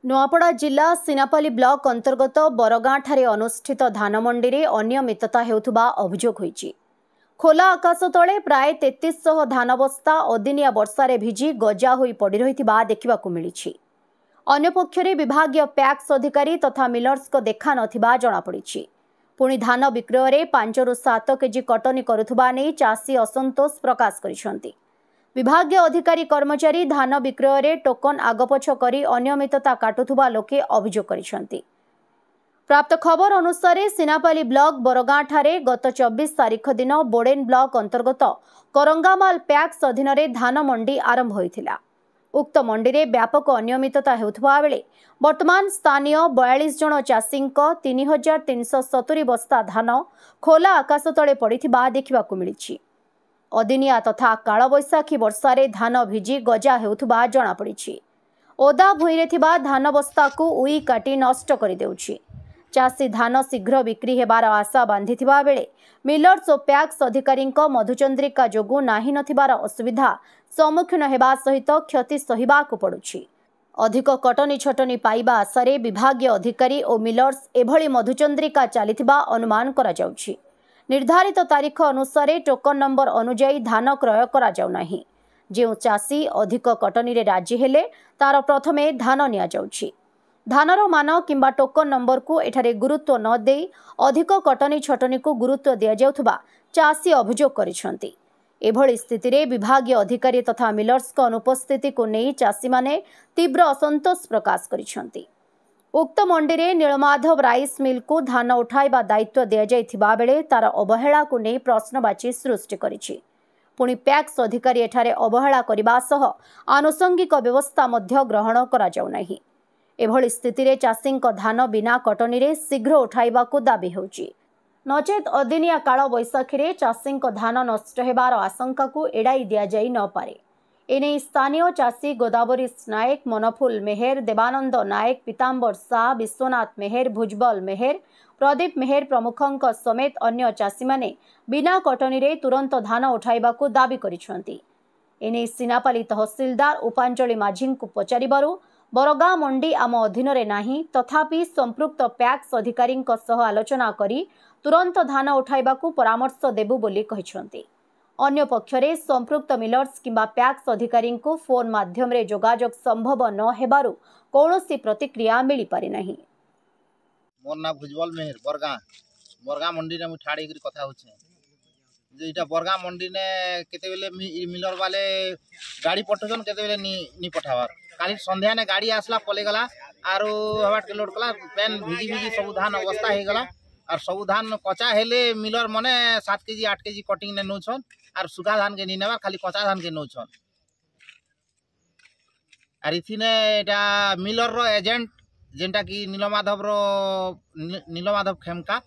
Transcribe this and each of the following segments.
नुआपड़ा जिला सिनापाली ब्लॉक अंतर्गत बरगाँ ठारे अनुष्ठित धान मंडी रे अनियमितता हेउथुबा अभियोग होईछि। खोला आकाश तले प्राय 3300 धान बस्ता अदिनिया वर्षारे भिजी गजा होई पड़ी रहिथिबा देखिबाकू मिलिछि। अन्य पक्षरे विभागीय पैक्स अधिकारी तथा मिलर्स को देखा नथिबा जणा पड़िछि। पुणी धान विक्रय रे 5 रु 7 केजी कटनी करुथुबा नै चासी असंतोष प्रकाश करिसंती। विभागीय अधिकारी कर्मचारी धान विक्रय रे टोकन आगपछ करी अनियमितता काटुथुबा लोके अभियोग करिसंती। प्राप्त खबर अनुसार सिनापाली ब्लॉक बरगाँ ठारे गत 24 तारिख दिन बोडेन ब्लॉक अंतर्गत करंगामाल पैक्स अधीन रे धान मंडी आरंभ होइथिला। उक्त मंडी रे व्यापक अनियमितता हेउथुबा बेले वर्तमान स्थानीय 42 जन चाषींक 3370 बस्ता धान खोला आकाश तले पड़िथिबा देखिबाकू मिलिछि। अदिनिया तथा कालबैशाखी वर्षारे धान भिजी गजा हेउथुबा जणा पड़िछि। ओदा भुईरे थिबा धान बस्ताकू उई काटी नष्ट करि देउछि। चाषी धान शीघ्र बिक्री हेबार आशा बांधिथिबा बेले मिलर्स और पैक्स अधिकारींक मधुचंद्रिका जोगु नाही नथिबार असुविधा सम्मुखीन हेबा सहित क्षति सहिबाकू पड़ुछि। अधिक कटनी छटनी पाइबा आशारे विभागीय अधिकारी और मिलर्स एभली मधुचंद्रिका चालिथिबा अनुमान करा जाउछि। निर्धारित तारीख अनुसार टोकन नंबर अनुଯାयी धान क्रय करा जाउ नाही। जे चाषी अधिक कटनी रे राजी हेले तार प्रथमे धान निया जाउछि। धानर मान किंबा टोकन नंबर को एठारे गुरुत्व न देई अधिक कटनी छटनी को गुरुत्व दिया जाउथबा चाषी अभियोग करिसंती। एभली स्थिति रे विभागीय अधिकारी तथा मिलर्स को अनुपस्थिति को नहीं चाषी माने तीव्र असंतोष प्रकाश करिसंती। उक्त मंडी रे नीलमाधव राइस मिल को धान उठाइबा दायित्व दिया जाइथिबा बेले तार अवहेला को नहीं प्रश्नवाची सृष्टि करिछि। पुणी पैक्स अधिकारी एठारे अवहेला करिबा सह आनुषंगिक व्यवस्था मध्य ग्रहण करा जाउ नाही। एभली स्थिति रे चाषींक धान बिना कटनी रे शीघ्र उठाइबा को दाबी होउछि। नचेत अदिनिया काल बैशाखी रे चाषींक धान नष्ट हेबार आशंका को एड़ाई दिया जाई न पारे। एने स्थानीय चाषी गोदावरी नायक, मनफुल मेहेर, देवानंद नायक, पीतांबर शाह, विश्वनाथ मेहेर, भुजबल मेहेर, प्रदीप मेहेर प्रमुखंक समेत अन्य चाषी माने बिना कटनी रे तुरंत धान उठाइबा को दाबी करिसंती। एने सिनापाली तहसीलदार उपांचली माझी को पचारिबारु बरगाँ मंडी आम अधीन रे नाही, तथापि संपृक्त पैक्स अधिकारी सह आलोचना करी तुरंत धान उठाइबा को परामर्श देबु बोली कहिसंती। अन्य पक्षरे संपृक्त मिलर्स किंबा पैक्स अधिकारी को फोन माध्यम रे जोगाजोग संभव न हेबारु कौनसी प्रतिक्रिया मिली पारि नाही। मोर ना भुजबल मेहर बरगाँ मंडी ने ठाड़ी करी कथा होछे जे इटा बरगाँ मंडी ने केते बेले मिलर वाले गाड़ी पठछन केते बेले नी पठावार। काली संध्या ने गाड़ी आसला पले गला आरो हबाट के लोड कला पेन भिजी सब धान अवस्था हे गला और सब धान कच्चा हेले मिलर मने 7 केजी 8 केजी कटिंग ने नोछन और सुखा धान के नी नेबार खाली कच्चा धान के नोछन। और इथिने एटा मिलर रो एजेंट जेंटा कि नीलमाधव खेमका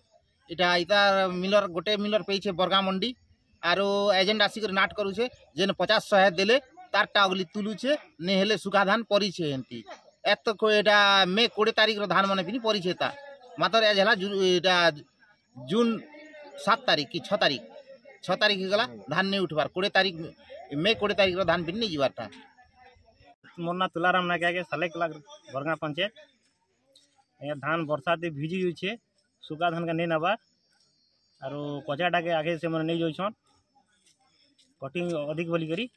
इटा इतार मिलर गोटे मिलर पेइछे बरगाँ मंडी आरो एजेंट आसिक नाट करूछे जेन 50-100 देले तारटा अगली तुलुछे ने हेले सुखा धान परिछे एंती एत को एटा मे 20 तारिख रो धान माने पिनी परिछे ता मात्र एज हला एटा जून 7 तारिख कि 6 तारिख हे गला धान नै उठबार 20 तारिख मे 20 तारिख रो धान पिनी नै जिबारटा। मोरना तुलाराम नायक आगे सालेक लाग बरगाँ पंचायत ये धान बरसात भिजी जाइए सुखा धान का नहीं नबार आरो कचाटा के आगे से मैंने नहीं जान कटिंग अधिक बोली करी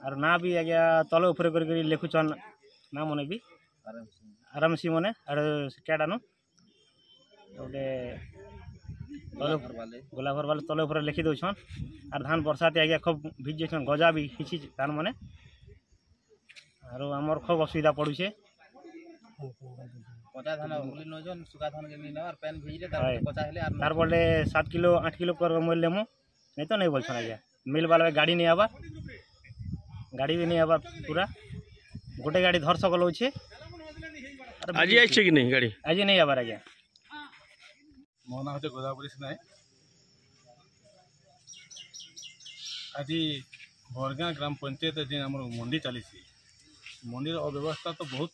और ना भी आगे तले ऊपर कर लिखुचन ना मने भी आरामसी मने और कैटानो गोटे गोलाघर वाले तले ऊपर लिखी दौन और धान बरसात आगे खूब भिज जाइछन गजा भी खिंची धान मने और आमर खूब असुविधा पड़ुछे। कच्चा धान उगली नोजन सुखा धान के नी नबार पेन भिजले तार कच्चा हेले आर तार बोले 7 किलो 8 किलो कर मोल लेमु नहीं तो नहीं बोलछन आगे मिल वाला गाड़ी नहीं आबा गाड़ी भी नहीं आबा पूरा गोटे गाड़ी धर सकल होछे आज आइछे कि नहीं गाड़ी आज नहीं आबार आगे। मो ना होते गोदावरी नायक आज बरगाँ ग्राम पंचायत जे आम मंडी चली मंडी अव्यवस्था तो बहुत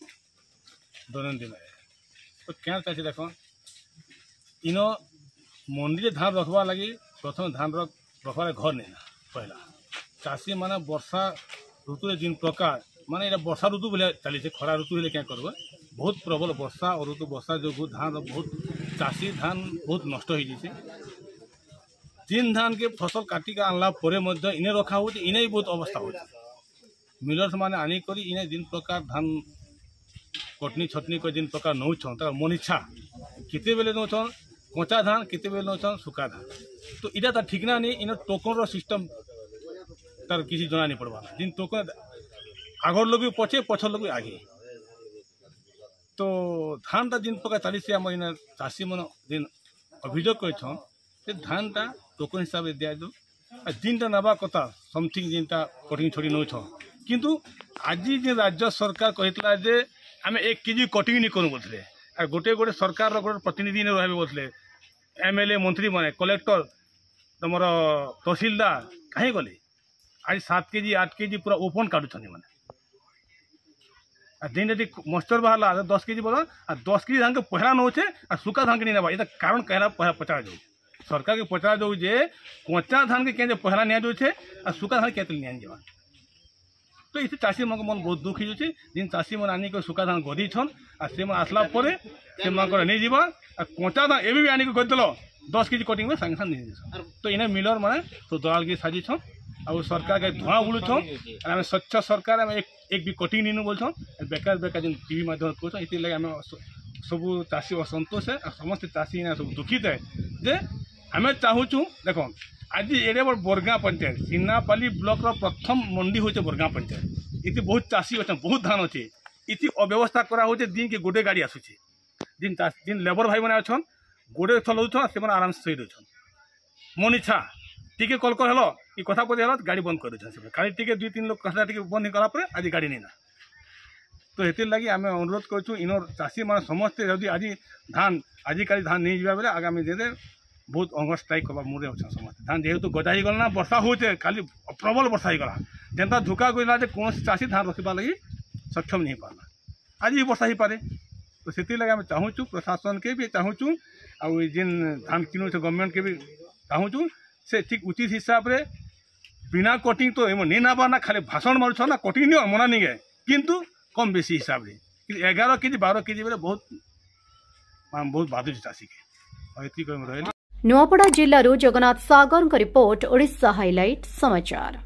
दैनंदिन है तो क्या चाहे देख इन मंडी धान रखवा लगी प्रथम धान रखवा घर नहीं ना पहला चाषी माने वर्षा ऋतु जिन प्रकार माने ये वर्षा ऋतु बोले चली खरा ऋतु हेले क्या करबो बहुत प्रबल वर्षा और ऋतु वर्षा जो धान बहुत चाषी धान बहुत नष्ट हो जाए तीन धान के फसल काटिक आनला इने रखा हो इने ही बहुत अवस्था हो मिलर्स माने आनिक इने जिन प्रकार धान कटनी छटनी को जिन प्रकार नौछन मन इच्छा केते बेले नौछन कचा धान केते बेले नौछन सुखा धान तो इटा तो ठीक ना नहीं इन टोकन सिस्टम तार किसी जना नहीं पड़वा जिन टोकन आगर लोग भी पछे पछर लोग भी आगे तो धान टा जिन प्रकार चली से चाषी मन जिन अभियोग कर धान टा टोकन हिसाब से दिया दो जिनटा नवा कथा समथिंग जिनटा कटिंग छड़ी नौ किंतु आज जो राज्य सरकार कहला जे आम 1 केजी कटिंग नहीं करूँ बोलते और गोटे गोटे सरकार गोटे प्रतिनिधि ने रहे बोलते एमएलए मंत्री माने कलेक्टर तुम तहसीलदार कहीं गले आज 7 केजी 8 केजी पूरा ओपन काटुन मैंने दिन यदि मस्टर बाहर 10 केजी बोला 10 केजी धान के पहला नौचे और सुखा धान के नहीं नवा ये कारण कहला पहला पचास जाऊ सरकार के पचास जाऊ जे कच्चा धान के क्या पहला निया जाऊे और सुखा धान क्या निया जावा तो इसे चाषी मन मन बहुत दुख हो जिन चाषी मन आनिक सुखा धान गदी छन और से आसला से नहीं जीवा और कच्चा धान एवं भी आनिक गदेल 10 केजी कटिंग में सांगे सांगे नहीं तो इन्हें मिलर माने तो दलालगी साजी छन और सरकार के धुआं उड़ुछन और आम स्वच्छ सरकार आम एक भी कटिंग नहीं बोलछन बेकार बेकार जिन टीवी माध्यम कहछन इति लगे आम सब चाषी असंतोष है और समस्त चाषी सब दुखित है जे आम चाहूँ देख आज एडे बड़ बरगाँ पंचायत सीनापाली ब्लॉक प्रथम मंडी होचे बरगाँ पंचायत इति बहुत चाषी अच्छा बहुत धान अच्छे इति अव्यवस्था करा होचे दिन के गोटे गाड़ी आसुचे जिन लेबर भाई मैंने अच्छन गोटे चलाउछन से आराम से सही देछन मन इच्छा टिके कल कर हेलो ये कथा पदे हेलो गाड़ी बंद कर देछन से खाली टिके 2-3 लोग कहला टिके बंद कला पर आज गाड़ी नहीं ना तो हेतिर लगी आम अनुरोध करछु इन चाषी मान समस्ते जदि आज धान आजिकाली धान नहीं जावा बेले आगामी दिन बहुत अंग स्ट्राइक करवा मुरे अच्छा समस्ते धान जेहेतु गजा ही गला वर्षा होचे खाली प्रबल वर्षा ही गला जेनता धोखा गला कौन चाषी धान रखा लगी सक्षम नहीं पाला आज ही वर्षा ही पारे तो से लगे आम चाहूँ प्रशासन के भी चाहूँ और जिन धान किनु गवर्नमेंट के भी चाहूँ से ठीक उचित हिसाब से बिना कटिंग तो नहीं ना पाना खाली भाषण मारुछ ना कटिंग नहीं मना नहीं गए किंतु कम बेसी हिसाब से 11 केजी 12 केजी बेले बहुत बाधुच चाषी के रही नुआपड़ा जिल्लारू जगन्नाथ सागर रिपोर्ट ओडिशा हाइलाइट समाचार।